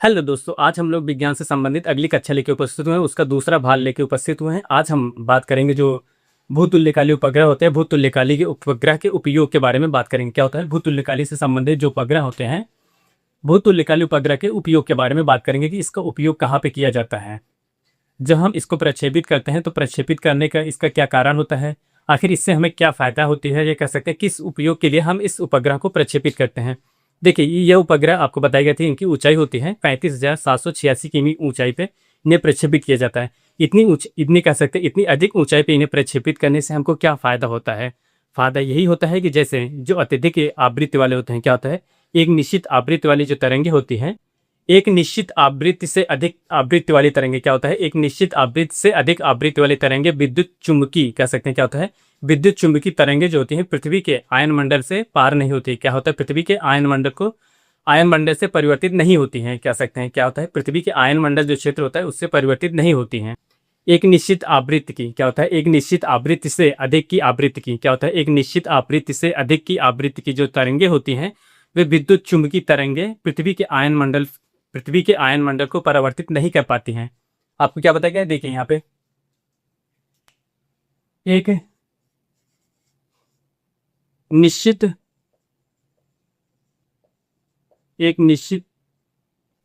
Hello दोस्तों, आज हम लोग विज्ञान से संबंधित अगली कक्षा लेके उपस्थित हुए हैं। उसका दूसरा भाग लेके उपस्थित हुए हैं। आज हम बात करेंगे जो भूतुल्यकाली उपग्रह होते हैं, भूतुल्यकाली के उपग्रह के उपयोग के बारे में बात करेंगे। क्या होता है भूतुल्यकाली से संबंधित जो उपग्रह होते हैं, भूतुल्यकाली उपग्रह के उपयोग के बारे में बात करेंगे कि इसका उपयोग कहाँ पे किया जाता है। जब हम इसको प्रक्षेपित करते हैं तो प्रक्षेपित करने का इसका क्या कारण होता है, आखिर इससे हमें क्या फायदा होती है, ये कह सकते हैं किस उपयोग के लिए हम इस उपग्रह को प्रक्षेपित करते हैं। देखिए, ये उपग्रह आपको बताई गई थी, इनकी ऊंचाई होती है 35,786 किमी ऊंचाई पे इन्हें प्रक्षेपित किया जाता है। इतनी कह सकते हैं, इतनी अधिक ऊंचाई पे इन्हें प्रक्षेपित करने से हमको क्या फायदा होता है। फायदा यही होता है कि जैसे जो अत्यधिक आवृत्ति वाले होते हैं, क्या होता है एक निश्चित आवृत्ति वाली जो तरंगे होती हैं, एक निश्चित आवृत्ति से अधिक आवृत्ति वाली तरंगे, क्या होता है एक निश्चित आवृत्ति से अधिक आवृत्ति वाली तरंगे विद्युत चुम्बकीय कह सकते हैं। क्या होता है विद्युत चुम्बकीय तरंगे जो होती हैं पृथ्वी के आयन मंडल से पार नहीं होती। क्या होता है पृथ्वी के आयन मंडल से परिवर्तित नहीं होती हैं। कह सकते हैं क्या होता है पृथ्वी के आयन मंडल जो क्षेत्र होता है उससे परिवर्तित नहीं होती हैं। एक निश्चित आवृत्ति की, क्या होता है एक निश्चित आवृत्ति से अधिक की आवृत्ति की, क्या होता है एक निश्चित आवृत्ति से अधिक की आवृत्ति की जो तरंगे होती हैं वे विद्युत चुम्बकीय तरंगे पृथ्वी के आयन मंडल को परावर्तित नहीं कर पाती हैं। आपको क्या बताया गया है, देखिए यहाँ पे एक निश्चित एक निश्चित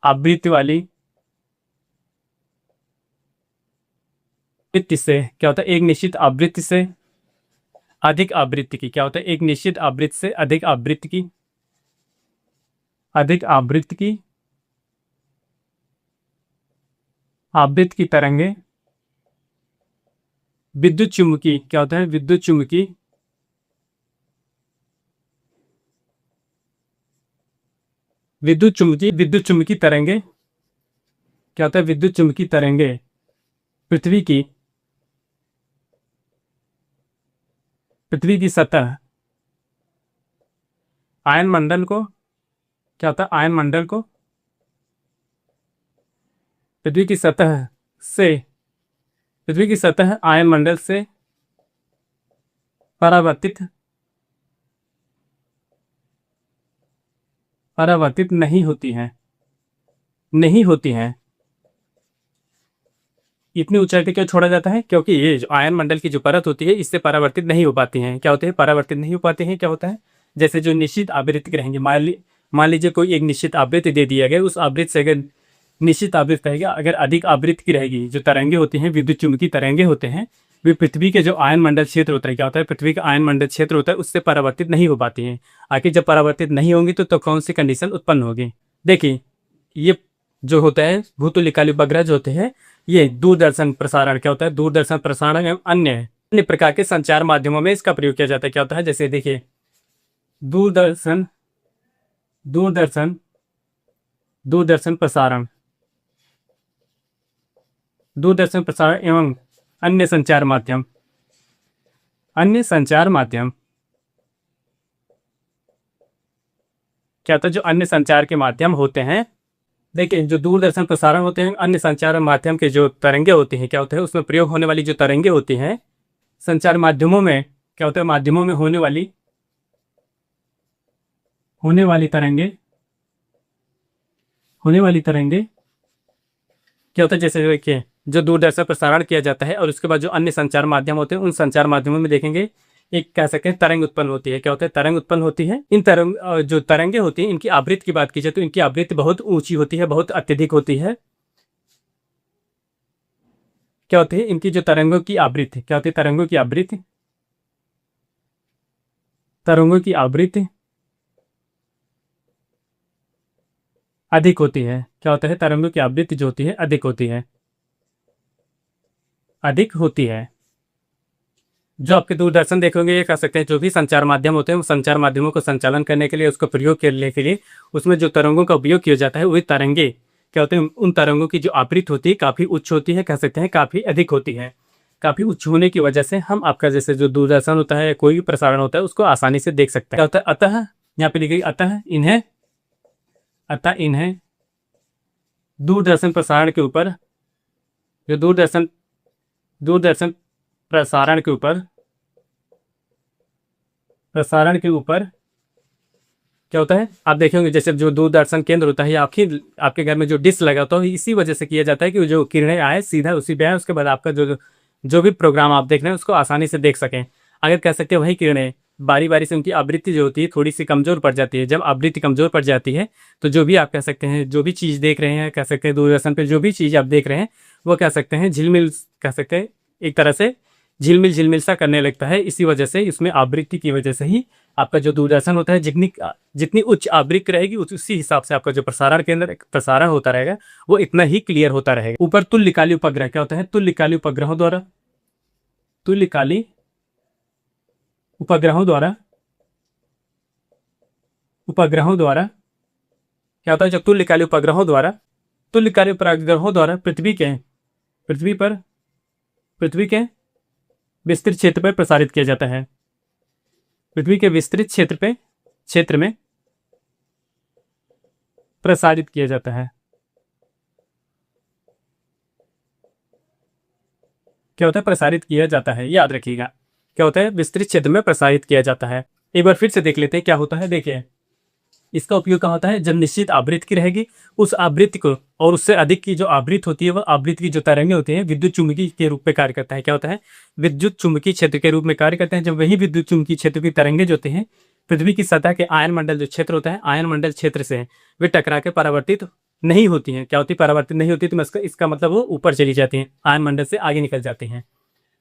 आवृत्ति वाली आवृत्ति से, क्या होता है एक निश्चित आवृत्ति से अधिक आवृत्ति की, क्या होता है एक निश्चित आवृत्ति से अधिक आवृत्ति की तरंगे विद्युत चुम्बकीय, क्या होता है विद्युत चुम्बकीय तरंगे, क्या होता है विद्युत चुम्बकीय तरंगे पृथ्वी की सतह आयन मंडल को, क्या होता है आयन मंडल को पृथ्वी की सतह आयन मंडल से परावर्तित नहीं होती हैं। इतनी ऊंचाई पे क्यों छोड़ा जाता है, क्योंकि ये जो आयन मंडल की जो परत होती है इससे परावर्तित नहीं हो पाती हैं। क्या होते हैं परावर्तित नहीं हो पाते हैं, क्या होता है जैसे जो निश्चित आवृत्ति के रहेंगे, मान लीजिए कोई एक निश्चित आवृत्ति दे दिया गया, उस आवृत्ति से अगर निश्चित आवृत्ति रहेगा, अगर अधिक आवृत्ति की रहेगी, जो तरंगे होती हैं विद्युत चुम्बकीय तरंगे होते हैं वे पृथ्वी के जो आयन मंडल क्षेत्र होता है, क्या होता है पृथ्वी का आयन मंडल क्षेत्र होता है उससे परावर्तित नहीं हो पाती हैं। आखिर जब परावर्तित नहीं होंगी तो कौन सी कंडीशन उत्पन्न होगी। देखिए, ये जो होता है भूतुल्यकाली उपग्रह जो होते हैं ये दूरदर्शन प्रसारण, क्या होता है दूरदर्शन प्रसारण एवं अन्य प्रकार के संचार माध्यमों में इसका प्रयोग किया जाता है। क्या होता है जैसे देखिए दूरदर्शन दूरदर्शन दूरदर्शन प्रसारण एवं अन्य संचार माध्यम क्या होता है जो अन्य संचार के माध्यम होते हैं। देखिए, जो दूरदर्शन प्रसारण होते हैं अन्य संचार माध्यम के जो तरंगे होती हैं, क्या होता है उसमें प्रयोग होने वाली जो तरंगे होती हैं संचार माध्यमों में, क्या होता है माध्यमों में होने वाली तरंगे क्या होता है जैसे देखिए जो दूरदर्शन प्रसारण किया जाता है और उसके बाद जो अन्य संचार माध्यम होते हैं उन संचार माध्यमों में देखेंगे एक कह सकते हैं तरंग उत्पन्न होती है। क्या होता है तरंग उत्पन्न होती है। इन जो तरंगे होती हैं इनकी आवृत्ति की बात की जाए तो इनकी आवृत्ति बहुत ऊंची होती है, बहुत अत्यधिक होती है। क्या होती है इनकी जो तरंगों की आवृत्ति, क्या होती है तरंगों की आवृत्ति अधिक होती है। क्या होता है तरंगों की आवृत्ति जो होती है अधिक होती है। जो आपके दूरदर्शन देखोगे ये कह सकते हैं जो भी संचार माध्यम होते हैं वो संचार माध्यमों को संचालन करने के लिए, उसको प्रयोग करने के लिए उसमें जो तरंगों का उपयोग किया जाता है वही तरंगे, क्या होते हैं उन तरंगों की जो आवृत्ति होती है काफ़ी उच्च होती है, कह सकते हैं काफ़ी अधिक होती है। काफ़ी उच्च होने की वजह से हम आपका जैसे जो दूरदर्शन होता है कोई भी प्रसारण होता है उसको आसानी से देख सकते हैं। क्या होता है अतः यहाँ पे लिखी अतः इन्हें दूरदर्शन प्रसारण के ऊपर, जो दूरदर्शन प्रसारण के ऊपर क्या होता है, आप देखेंगे जैसे जो दूरदर्शन केंद्र होता है या आपके घर में जो डिश लगा होता है, इसी वजह से किया जाता है कि जो किरणें आए सीधा उसी पे आए, उसके बाद आपका जो जो भी प्रोग्राम आप देख रहे हैं उसको आसानी से देख सकें। अगर कह सकते हैं वही किरणें बारी बारी से उनकी आवृत्ति जो होती है थोड़ी सी कमजोर पड़ जाती है। जब आवृत्ति कमजोर पड़ जाती है तो जो भी आप कह सकते हैं, जो भी चीज़ देख रहे हैं, कह सकते हैं दूरदर्शन पे जो भी चीज़ आप देख रहे हैं वो कह सकते हैं झिलमिल, कह सकते हैं एक तरह से झिलमिल झिलमिल सा करने लगता है। इसी वजह से इसमें आवृत्ति की वजह से ही आपका जो दूरदर्शन होता है जितनी जितनी उच्च आवृत्ति रहेगी उसी हिसाब से आपका जो प्रसारण केंद्र प्रसारण होता रहेगा वो इतना ही क्लियर होता रहेगा। ऊपर तुल्यकाली उपग्रह क्या होता है, तुल्यकाली उपग्रहों द्वारा, तुल्यकाली उपग्रहों द्वारा, उपग्रहों द्वारा क्या होता है, जब तुल्यकाली उपग्रहों द्वारा, तुल्यकाली उपग्रहों द्वारा पृथ्वी के विस्तृत क्षेत्र पर प्रसारित किया जाता है। पृथ्वी के विस्तृत क्षेत्र में प्रसारित किया जाता है। क्या होता है, प्रसारित किया जाता है, याद रखिएगा क्या होता है, विस्तृत क्षेत्र में प्रसारित किया जाता है। एक बार फिर से देख लेते हैं क्या होता है। देखिए इसका उपयोग कहाँ होता है, जब निश्चित आवृत्ति की रहेगी उस आवृत्ति को और उससे अधिक की जो आवृत्ति होती है वह आवृत्ति की जो तरंगे होती हैं विद्युत चुम्बकीय के रूप में कार्य करता है। क्या होता है, विद्युत चुम्बकीय क्षेत्र के रूप में कार्य करते हैं। जब वही विद्युत चुम्बकीय क्षेत्र की तरंगे जो होते हैं पृथ्वी की सतह के आयन मंडल जो क्षेत्र होता है, आयन मंडल क्षेत्र से वे टकरा के परावर्तित नहीं होती हैं। क्या होती, परावर्तित नहीं होती, तो इसका मतलब वो ऊपर चली जाती हैं, आयन मंडल से आगे निकल जाती हैं।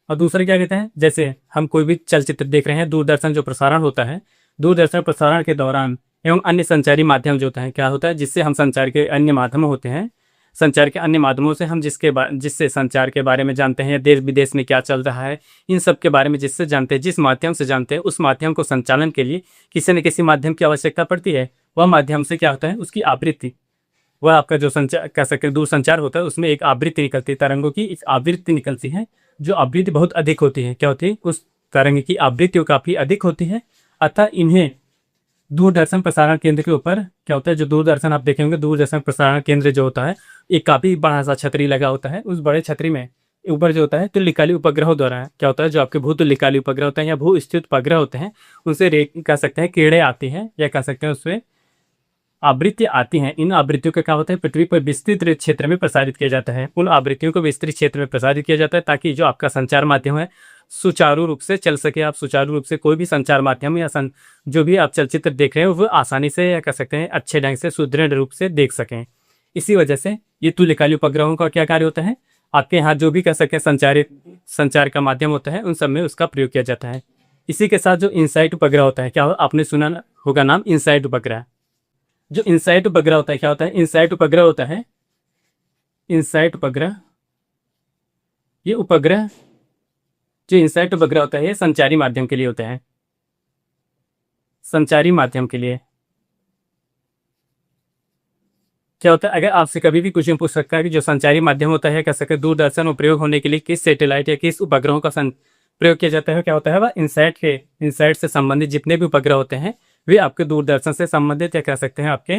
और दूसरा क्या कहते हैं, जैसे हम कोई भी चलचित्र देख रहे हैं, दूरदर्शन जो प्रसारण होता है, दूरदर्शन प्रसारण के दौरान एवं अन्य संचारी माध्यम जो होता है, क्या होता है, जिससे हम संचार के अन्य माध्यम होते हैं, संचार के अन्य माध्यमों से हम जिससे संचार के बारे में जानते हैं, देश विदेश में क्या चल रहा है, इन सब के बारे में जिससे जानते हैं, जिस माध्यम से जानते हैं, उस माध्यम को संचालन के लिए किसी न किसी माध्यम की आवश्यकता पड़ती है। वह माध्यम से क्या होता है, उसकी आवृत्ति, वह आपका जो संचार कह सकते हैं दूर संचार होता है, उसमें एक आवृत्ति निकलती है, तरंगों की एक आवृत्ति निकलती है, जो आवृत्ति बहुत अधिक होती है। क्या होती है, उस तरंग की आवृत्ति काफ़ी अधिक होती है। अतः इन्हें दूरदर्शन प्रसारण केंद्र के ऊपर क्या होता है, जो दूरदर्शन आप देखेंगे, दूरदर्शन प्रसारण केंद्र जो होता है एक काफ़ी बड़ा सा छतरी लगा होता है। उस बड़े छतरी में ऊपर जो होता है तुल्यकाली उपग्रहों द्वारा क्या होता है, जो आपके भूतुल्यकाली उपग्रह होते हैं या भू स्थित उपग्रह होते हैं, उनसे कह सकते हैं किरणें आती हैं, या कह सकते हैं उससे आवृत्ति आती हैं। इन आवृत्तियों का क्या होता है, पृथ्वी पर विस्तृत क्षेत्र में प्रसारित किया जाता है। उन आवृत्तियों को विस्तृत क्षेत्र में प्रसारित किया जाता है ताकि जो आपका संचार माध्यम है सुचारू रूप से चल सके। आप सुचारू रूप से कोई भी संचार माध्यम या जो भी आप चलचित्र देख रहे हो वो आसानी से, या कह सकते हैं अच्छे ढंग से, सुदृढ़ रूप से देख सकें। इसी वजह से ये तुल्यकाली उपग्रहों का क्या कार्य होता है, आपके यहाँ जो भी कह सकते हैं संचार का माध्यम होता है उन सब में उसका प्रयोग किया जाता है। इसी के साथ जो इनसाइट उपग्रह होता है, क्या आपने सुना होगा नाम इनसाइट उपग्रह। जो इनसाइट उपग्रह होता है, क्या होता है, इनसाइट उपग्रह होता है, इनसाइट उपग्रह, ये उपग्रह जो इनसाइट उपग्रह होता है ये संचारी माध्यम के लिए होता है, संचारी माध्यम के लिए। क्या होता है, अगर आपसे कभी भी कुछ पूछ सकता है कि जो संचारी माध्यम होता है, कह सकते दूरदर्शन में प्रयोग होने के लिए किस सैटेलाइट या किस उपग्रहों का प्रयोग किया जाता है, क्या होता है वह इनसाइट से संबंधित जितने भी उपग्रह होते हैं वे आपके दूरदर्शन से संबंधित, या कह सकते हैं आपके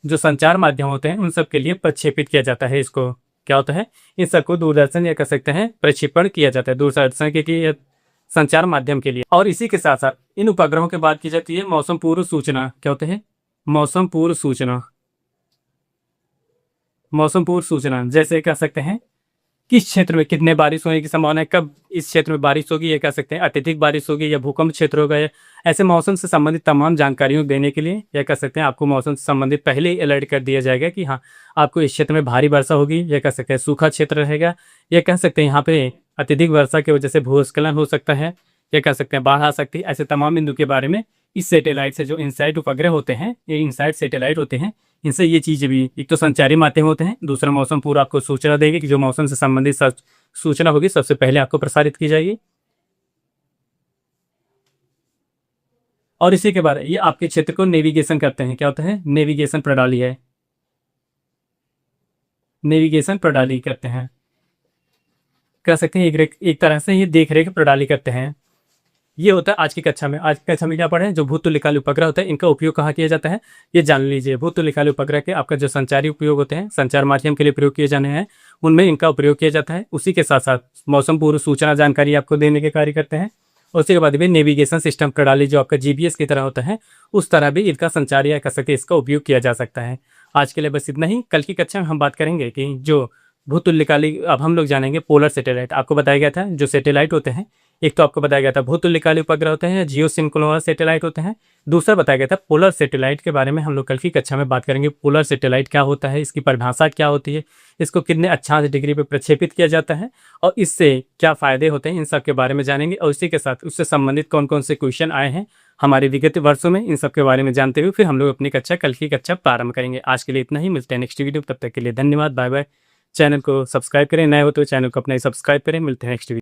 जो संचार माध्यम होते हैं उन सब के लिए प्रक्षेपित किया जाता है। इसको क्या होता है, इन सबको दूरदर्शन या कह सकते हैं प्रक्षेपण किया जाता है दूरदर्शन के संचार माध्यम के लिए। और इसी के साथ साथ इन उपग्रहों के बात की जाती है मौसम पूर्व सूचना। क्या होते हैं, मौसम पूर्व सूचना, मौसम पूर्व सूचना, जैसे कह सकते हैं किस क्षेत्र में कितने बारिश होने की संभावना है, कब इस क्षेत्र में बारिश होगी, ये कह सकते हैं अत्यधिक बारिश होगी या भूकंप क्षेत्र होगा, ऐसे मौसम से संबंधित तमाम जानकारियों देने के लिए, या कह सकते हैं आपको मौसम से संबंधित पहले ही अलर्ट कर दिया जाएगा कि हाँ आपको इस क्षेत्र में भारी वर्षा होगी, या कह सकते हैं सूखा क्षेत्र रहेगा, या कह सकते हैं यहाँ पे अत्यधिक वर्षा की वजह से भूस्खलन हो सकता है, या कह सकते हैं बाढ़ आ सकती है। ऐसे तमाम बिंदु के बारे में इस सैटेलाइट से, जो इनसाइट उपग्रह होते हैं, ये इनसाइट सैटेलाइट होते हैं, इनसे ये चीज़ें भी, एक तो संचारी माध्यम होते हैं, दूसरा मौसम पूरा आपको सूचना देगी कि जो मौसम से संबंधित सूचना होगी सबसे पहले आपको प्रसारित की जाएगी। और इसी के बाद ये आपके क्षेत्र को नेविगेशन करते हैं। क्या होता है, नेविगेशन प्रणाली है, नेविगेशन प्रणाली करते हैं, कह सकते हैं एक तरह से ये देख रेख प्रणाली करते हैं। ये होता है आज की कक्षा में। आज की कक्षा में क्या पढ़े, जो भूतुल्यकाली उपग्रह होता है इनका उपयोग कहाँ किया जाता है ये जान लीजिए। भूतुल्यकाली उपग्रह के आपका जो संचारी उपयोग होते हैं, संचार माध्यम के लिए प्रयोग किए जाने हैं, उनमें इनका उपयोग किया जाता है। उसी के साथ साथ मौसम पूर्व सूचना जानकारी आपको देने के कार्य करते हैं। उसके बाद भी नेविगेशन सिस्टम प्रणाली जो आपका जीपीएस की तरह होता है, उस तरह भी इनका संचार या कह सकते इसका उपयोग किया जा सकता है। आज के लिए बस इतना ही। कल की कक्षा में हम बात करेंगे कि जो भूतुल्यकाली, अब हम लोग जानेंगे पोलर सैटेलाइट। आपको बताया गया था जो सैटेलाइट होते हैं, एक तो आपको बताया गया था भूतुल्यकाली उपग्रह होते हैं, जियो सिंक्रोनस सैटेलाइट होते हैं। दूसरा बताया गया था पोलर सैटेलाइट के बारे में हम लोग कल की कक्षा में बात करेंगे। पोलर सैटेलाइट क्या होता है, इसकी परिभाषा क्या होती है, इसको कितने अक्षांश डिग्री पर प्रक्षेपित किया जाता है और इससे क्या फ़ायदे होते हैं, इन सब के बारे में जानेंगे। और इसी के साथ उससे संबंधित कौन कौन से क्वेश्चन आए हैं हमारे विगत वर्षों में, इन सब के बारे में जानते हुए फिर हम लोग अपनी कक्षा, कल की कक्षा प्रारंभ करेंगे। आज के लिए इतना ही, मिलते हैं नेक्स्ट वीडियो। तब तक के लिए धन्यवाद, बाय बाय। चैनल को सब्सक्राइब करें, नए हो तो चैनल को अपना ही सब्सक्राइब करें। मिलते हैं नेक्स्ट वीडियो।